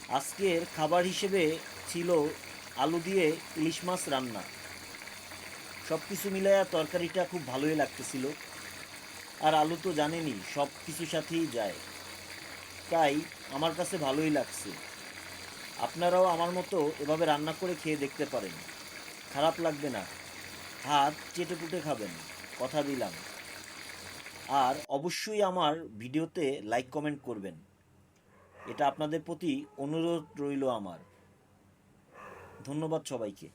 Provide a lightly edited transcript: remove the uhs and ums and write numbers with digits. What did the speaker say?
আজকের খাবার হিসেবে ছিল আলু দিয়ে ইলিশ মাছ রান্না। সব কিছু মিলায়া তরকারিটা খুব ভালোই লাগতেছিল। আর আলু তো জানেনই সব কিছুর সাথেই যায়, তাই আমার কাছে ভালোই লাগছে। আপনারাও আমার মতো এভাবে রান্না করে খেয়ে দেখতে পারেন, খারাপ লাগবে না। হাত চেটেপুটে খাবেন, কথা দিলাম। আর অবশ্যই আমার ভিডিওতে লাইক কমেন্ট করবেন, এটা আপনাদের প্রতি অনুরোধ রইল আমার। ধন্যবাদ সবাইকে।